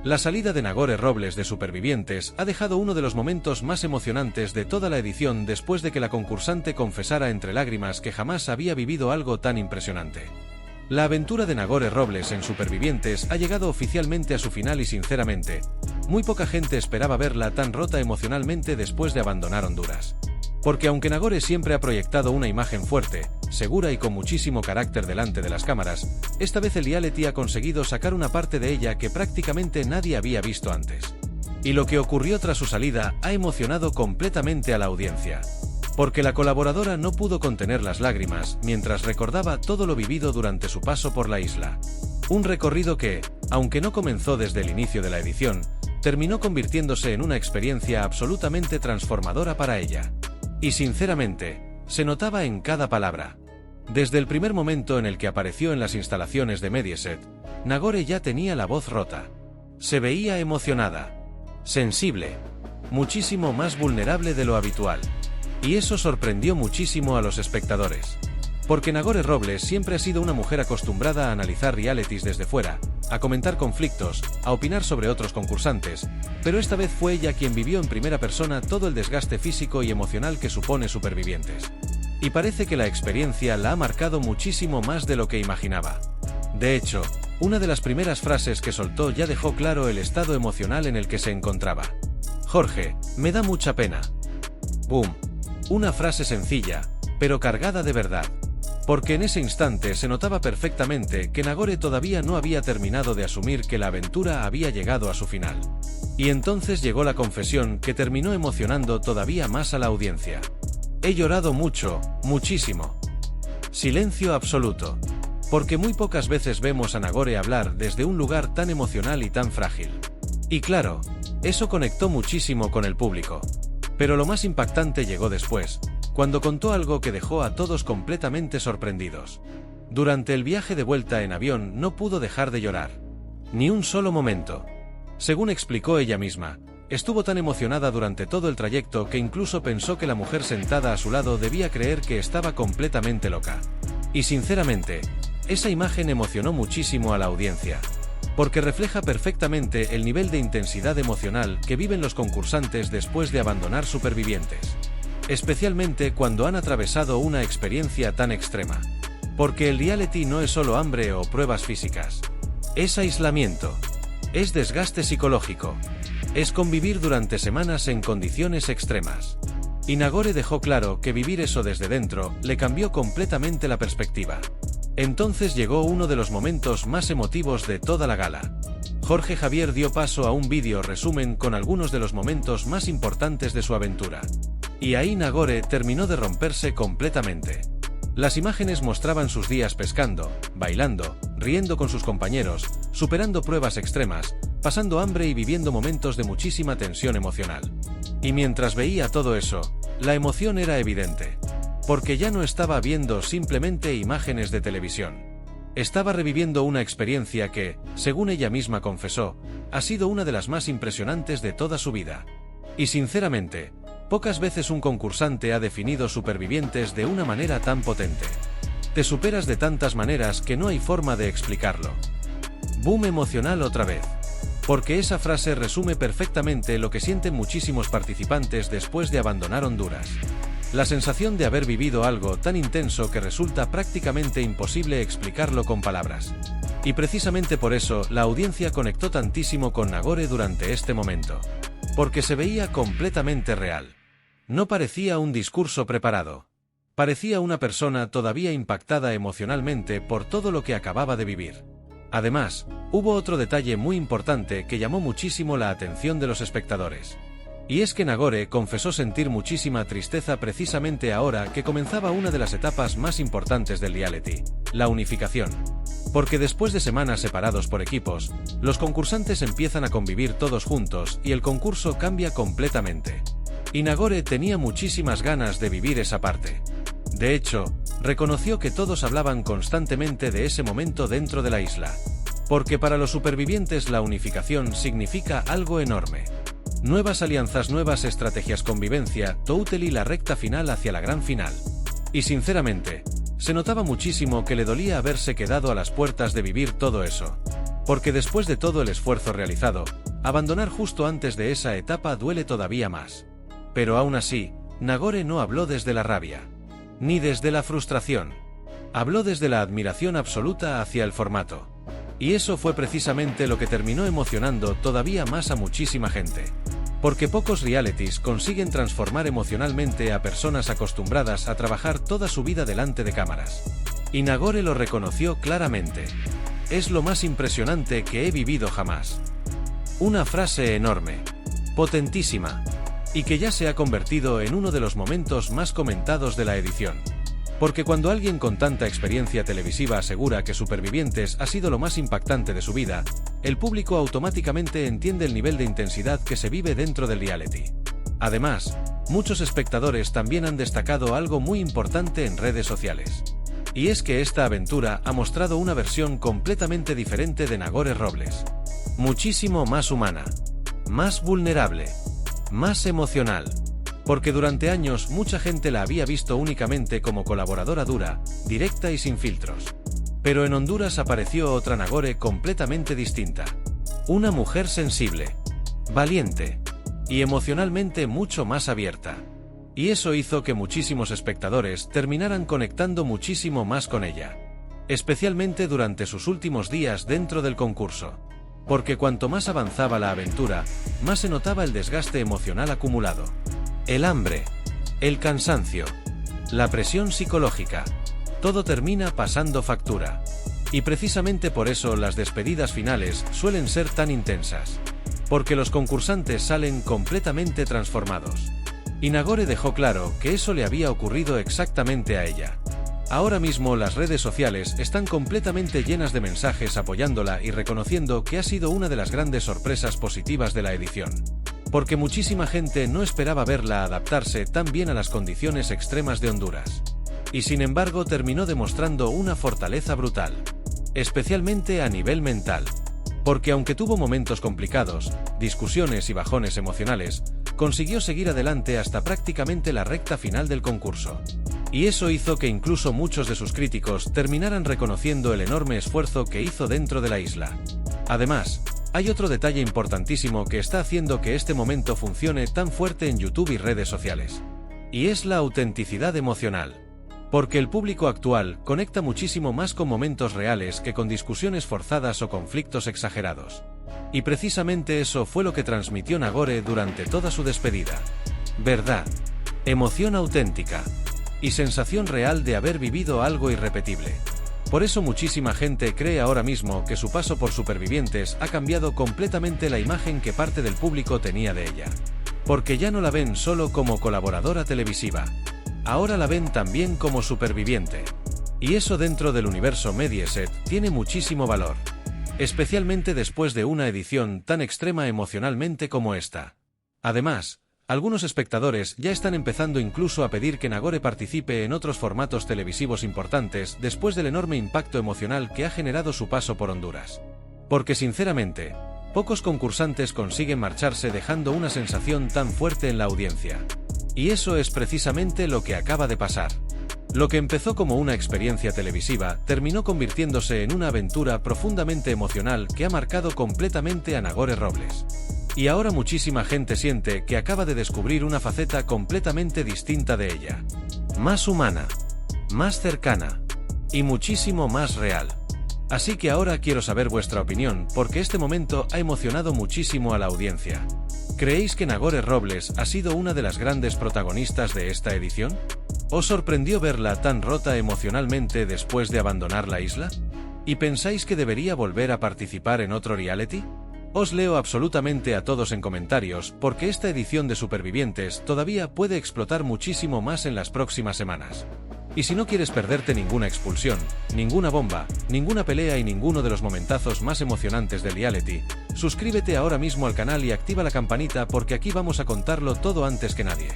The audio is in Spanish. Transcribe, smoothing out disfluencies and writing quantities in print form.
La salida de Nagore Robles de Supervivientes ha dejado uno de los momentos más emocionantes de toda la edición después de que la concursante confesara entre lágrimas que jamás había vivido algo tan impresionante. La aventura de Nagore Robles en Supervivientes ha llegado oficialmente a su final y sinceramente, muy poca gente esperaba verla tan rota emocionalmente después de abandonar Honduras. Porque aunque Nagore siempre ha proyectado una imagen fuerte, segura y con muchísimo carácter delante de las cámaras, esta vez el reality ha conseguido sacar una parte de ella que prácticamente nadie había visto antes. Y lo que ocurrió tras su salida ha emocionado completamente a la audiencia. Porque la colaboradora no pudo contener las lágrimas mientras recordaba todo lo vivido durante su paso por la isla. Un recorrido que, aunque no comenzó desde el inicio de la edición, terminó convirtiéndose en una experiencia absolutamente transformadora para ella. Y sinceramente, se notaba en cada palabra. Desde el primer momento en el que apareció en las instalaciones de Mediaset, Nagore ya tenía la voz rota. Se veía emocionada, sensible, muchísimo más vulnerable de lo habitual. Y eso sorprendió muchísimo a los espectadores. Porque Nagore Robles siempre ha sido una mujer acostumbrada a analizar realities desde fuera, a comentar conflictos, a opinar sobre otros concursantes, pero esta vez fue ella quien vivió en primera persona todo el desgaste físico y emocional que supone Supervivientes. Y parece que la experiencia la ha marcado muchísimo más de lo que imaginaba. De hecho, una de las primeras frases que soltó ya dejó claro el estado emocional en el que se encontraba. Jorge, me da mucha pena. Boom. Una frase sencilla, pero cargada de verdad. Porque en ese instante se notaba perfectamente que Nagore todavía no había terminado de asumir que la aventura había llegado a su final. Y entonces llegó la confesión que terminó emocionando todavía más a la audiencia. He llorado mucho, muchísimo. Silencio absoluto. Porque muy pocas veces vemos a Nagore hablar desde un lugar tan emocional y tan frágil. Y claro, eso conectó muchísimo con el público. Pero lo más impactante llegó después, cuando contó algo que dejó a todos completamente sorprendidos. Durante el viaje de vuelta en avión no pudo dejar de llorar. Ni un solo momento. Según explicó ella misma, estuvo tan emocionada durante todo el trayecto que incluso pensó que la mujer sentada a su lado debía creer que estaba completamente loca. Y sinceramente, esa imagen emocionó muchísimo a la audiencia. Porque refleja perfectamente el nivel de intensidad emocional que viven los concursantes después de abandonar Supervivientes. Especialmente cuando han atravesado una experiencia tan extrema. Porque el reality no es solo hambre o pruebas físicas. Es aislamiento. Es desgaste psicológico. Es convivir durante semanas en condiciones extremas. Y Nagore dejó claro que vivir eso desde dentro le cambió completamente la perspectiva. Entonces llegó uno de los momentos más emotivos de toda la gala. Jorge Javier dio paso a un vídeo resumen con algunos de los momentos más importantes de su aventura. Y ahí Nagore terminó de romperse completamente. Las imágenes mostraban sus días pescando, bailando, riendo con sus compañeros, superando pruebas extremas, pasando hambre y viviendo momentos de muchísima tensión emocional. Y mientras veía todo eso, la emoción era evidente. Porque ya no estaba viendo simplemente imágenes de televisión. Estaba reviviendo una experiencia que, según ella misma confesó, ha sido una de las más impresionantes de toda su vida. Y sinceramente, pocas veces un concursante ha definido Supervivientes de una manera tan potente. Te superas de tantas maneras que no hay forma de explicarlo. Boom emocional otra vez. Porque esa frase resume perfectamente lo que sienten muchísimos participantes después de abandonar Honduras. La sensación de haber vivido algo tan intenso que resulta prácticamente imposible explicarlo con palabras. Y precisamente por eso la audiencia conectó tantísimo con Nagore durante este momento. Porque se veía completamente real. No parecía un discurso preparado. Parecía una persona todavía impactada emocionalmente por todo lo que acababa de vivir. Además, hubo otro detalle muy importante que llamó muchísimo la atención de los espectadores. Y es que Nagore confesó sentir muchísima tristeza precisamente ahora que comenzaba una de las etapas más importantes del reality, la unificación. Porque después de semanas separados por equipos, los concursantes empiezan a convivir todos juntos y el concurso cambia completamente. Y Nagore tenía muchísimas ganas de vivir esa parte. De hecho, reconoció que todos hablaban constantemente de ese momento dentro de la isla. Porque para los supervivientes la unificación significa algo enorme. Nuevas alianzas, nuevas estrategias, convivencia, totally la recta final hacia la gran final. Y sinceramente, se notaba muchísimo que le dolía haberse quedado a las puertas de vivir todo eso. Porque después de todo el esfuerzo realizado, abandonar justo antes de esa etapa duele todavía más. Pero aún así, Nagore no habló desde la rabia, ni desde la frustración. Habló desde la admiración absoluta hacia el formato. Y eso fue precisamente lo que terminó emocionando todavía más a muchísima gente. Porque pocos realities consiguen transformar emocionalmente a personas acostumbradas a trabajar toda su vida delante de cámaras. Y Nagore lo reconoció claramente. Es lo más impresionante que he vivido jamás. Una frase enorme, potentísima, y que ya se ha convertido en uno de los momentos más comentados de la edición. Porque cuando alguien con tanta experiencia televisiva asegura que Supervivientes ha sido lo más impactante de su vida, el público automáticamente entiende el nivel de intensidad que se vive dentro del reality. Además, muchos espectadores también han destacado algo muy importante en redes sociales. Y es que esta aventura ha mostrado una versión completamente diferente de Nagore Robles. Muchísimo más humana, más vulnerable, más emocional. Porque durante años mucha gente la había visto únicamente como colaboradora dura, directa y sin filtros. Pero en Honduras apareció otra Nagore completamente distinta. Una mujer sensible, valiente y emocionalmente mucho más abierta. Y eso hizo que muchísimos espectadores terminaran conectando muchísimo más con ella. Especialmente durante sus últimos días dentro del concurso. Porque cuanto más avanzaba la aventura, más se notaba el desgaste emocional acumulado. El hambre, el cansancio, la presión psicológica, todo termina pasando factura. Y precisamente por eso las despedidas finales suelen ser tan intensas. Porque los concursantes salen completamente transformados. Y Nagore dejó claro que eso le había ocurrido exactamente a ella. Ahora mismo las redes sociales están completamente llenas de mensajes apoyándola y reconociendo que ha sido una de las grandes sorpresas positivas de la edición. Porque muchísima gente no esperaba verla adaptarse tan bien a las condiciones extremas de Honduras. Y sin embargo terminó demostrando una fortaleza brutal. Especialmente a nivel mental. Porque aunque tuvo momentos complicados, discusiones y bajones emocionales, consiguió seguir adelante hasta prácticamente la recta final del concurso. Y eso hizo que incluso muchos de sus críticos terminaran reconociendo el enorme esfuerzo que hizo dentro de la isla. Además, hay otro detalle importantísimo que está haciendo que este momento funcione tan fuerte en YouTube y redes sociales. Y es la autenticidad emocional. Porque el público actual conecta muchísimo más con momentos reales que con discusiones forzadas o conflictos exagerados. Y precisamente eso fue lo que transmitió Nagore durante toda su despedida. Verdad, emoción auténtica y sensación real de haber vivido algo irrepetible. Por eso muchísima gente cree ahora mismo que su paso por Supervivientes ha cambiado completamente la imagen que parte del público tenía de ella. Porque ya no la ven solo como colaboradora televisiva. Ahora la ven también como superviviente. Y eso dentro del universo Mediaset tiene muchísimo valor. Especialmente después de una edición tan extrema emocionalmente como esta. Además, algunos espectadores ya están empezando incluso a pedir que Nagore participe en otros formatos televisivos importantes después del enorme impacto emocional que ha generado su paso por Honduras. Porque sinceramente, pocos concursantes consiguen marcharse dejando una sensación tan fuerte en la audiencia. Y eso es precisamente lo que acaba de pasar. Lo que empezó como una experiencia televisiva terminó convirtiéndose en una aventura profundamente emocional que ha marcado completamente a Nagore Robles. Y ahora muchísima gente siente que acaba de descubrir una faceta completamente distinta de ella. Más humana, más cercana y muchísimo más real. Así que ahora quiero saber vuestra opinión porque este momento ha emocionado muchísimo a la audiencia. ¿Creéis que Nagore Robles ha sido una de las grandes protagonistas de esta edición? ¿Os sorprendió verla tan rota emocionalmente después de abandonar la isla? ¿Y pensáis que debería volver a participar en otro reality? Os leo absolutamente a todos en comentarios porque esta edición de Supervivientes todavía puede explotar muchísimo más en las próximas semanas. Y si no quieres perderte ninguna expulsión, ninguna bomba, ninguna pelea y ninguno de los momentazos más emocionantes del reality, suscríbete ahora mismo al canal y activa la campanita porque aquí vamos a contarlo todo antes que nadie.